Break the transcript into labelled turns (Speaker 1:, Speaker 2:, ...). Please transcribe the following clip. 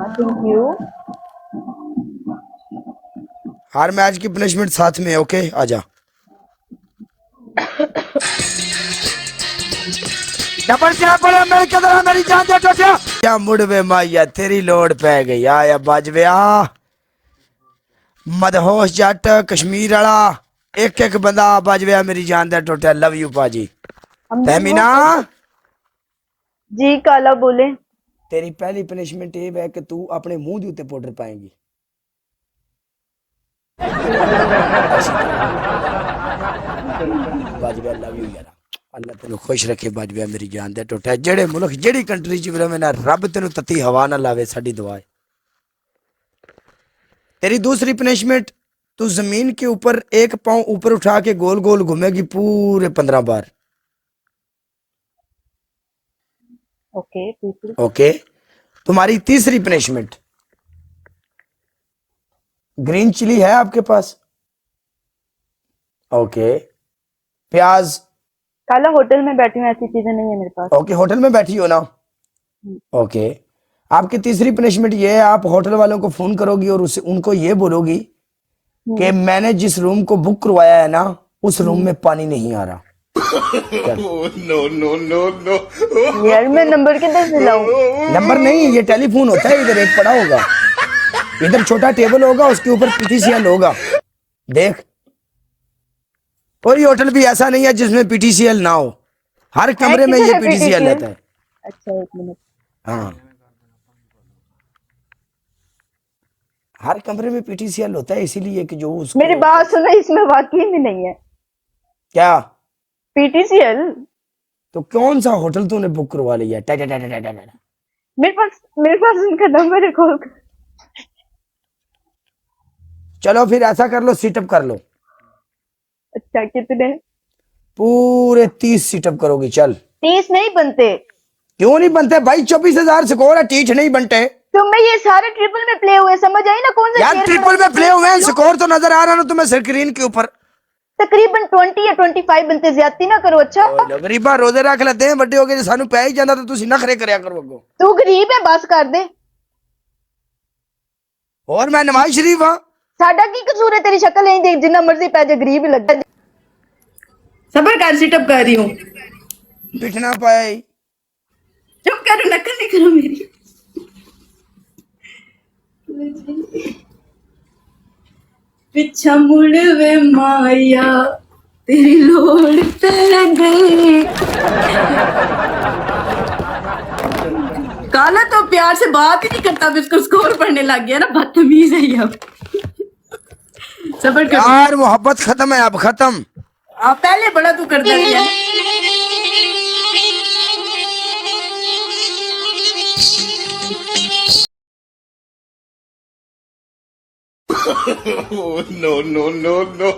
Speaker 1: Thank you.
Speaker 2: Her match की punishment साथ में है, ओके आजा। डबल क्या पड़ा मेरे कदर मेरी जान दे टोटिया क्या मुड़वे माइया तेरी लोड पै गई आया बाजवे आ मदहोश जट कश्मीर वाला एक एक बंदा बाजवे मेरी जान दे टोटिया लव यू पाजी तहमीना
Speaker 1: जी काला बोले।
Speaker 2: तेरी पहली पनिशमेंट ये है कि तू अपने मुंह के उत्ते पाउडर पाएंगी बाजवे लव यू यार अल्लाह तेन खुश रखे बाजवे मेरी जान दे टोटिया जेड़े मुल्क जेड़ी कंट्री च रहे ना रब तेन तत्ती हवा ना लावे साडी दुआ है। तेरी दूसरी पनिशमेंट तू जमीन के ऊपर एक पांव ऊपर उठा के गोल गोल घूमेगी पूरे 15 बार।
Speaker 1: ओके
Speaker 2: ओके तुम्हारी तीसरी पनिशमेंट ग्रीन चिली है आपके पास? ओके प्याज
Speaker 1: काला होटल में बैठी हूँ, ऐसी चीजें नहीं है मेरे पास।
Speaker 2: ओके होटल में बैठी हो ना? ओके आपकी तीसरी पनिशमेंट ये है आप होटल वालों को फोन करोगी और उससे उनको ये बोलोगी कि मैंने जिस रूम को बुक करवाया है ना उस रूम में पानी नहीं आ रहा।
Speaker 3: नो नो नो नो
Speaker 1: यार मैं नंबर किधर से लाऊं?
Speaker 2: नंबर नहीं ये टेलीफोन होता है इधर एक पड़ा होगा इधर छोटा टेबल होगा उसके ऊपर पीटीसीएल होगा देख कोई होटल भी ऐसा नहीं है जिसमें पीटीसीएल ना हो हर कमरे में ये पीटीसीएल रहता है।
Speaker 1: अच्छा एक मिनट।
Speaker 2: हाँ हर कमरे में पीटीसीएल होता है इसीलिए कि जो उसको
Speaker 1: मेरी बात सुनो, इसमें वाकई में नहीं है
Speaker 2: क्या
Speaker 1: पीटीसीएल।
Speaker 2: तो कौन सा होटल तूने बुक करवा लिया?
Speaker 1: मेरे पास उनका नंबर है, कॉल कर।
Speaker 2: चलो फिर ऐसा कर लो सीटअप कर लो
Speaker 1: अच्छा कितने?
Speaker 2: पूरे 30 सीटअप करोगी चल।
Speaker 1: 30 नहीं बनते।
Speaker 2: क्यों नहीं बनते भाई 24,000 स्कोर है टीच नहीं बनते।
Speaker 1: तुम्हें ये सारे ट्रिपल में प्ले हुए समझ आई ना? कौन सा
Speaker 2: यार ट्रिपल में प्ले हुए हैं स्कोर तो नजर आ रहा ना तुम्हें स्क्रीन के ऊपर।
Speaker 1: तकरीबन 20 या 25 बनते, ज्यादती ना करो। अच्छा
Speaker 2: गरीबा रोजे रख लेते हैं बड़े हो गए सानू पै ही जाना तो तुसी नखरे करया करो अगो।
Speaker 1: तू गरीब है बस कर दे।
Speaker 2: और मैं नवाज शरीफ हाँ
Speaker 1: साडा की कसूर है? तेरी शक्ल नहीं देख जितना मर्जी पै जा गरीब ही लगता है। सबर कर, सिटअप कर रही हूँ।
Speaker 2: पिटना पाए
Speaker 1: चुप करो, नकल नहीं करो मेरी। पिछा मुड़ वे माया तेरी लोड़ पे गई। काला तो प्यार से बात ही नहीं करता, अब इसको स्कोर पढ़ने लग गया ना, बदतमीज है ये। अब सबर कर
Speaker 2: यार मोहब्बत खत्म है अब खत्म।
Speaker 1: पहले बड़ा तू करता है।
Speaker 3: No no no no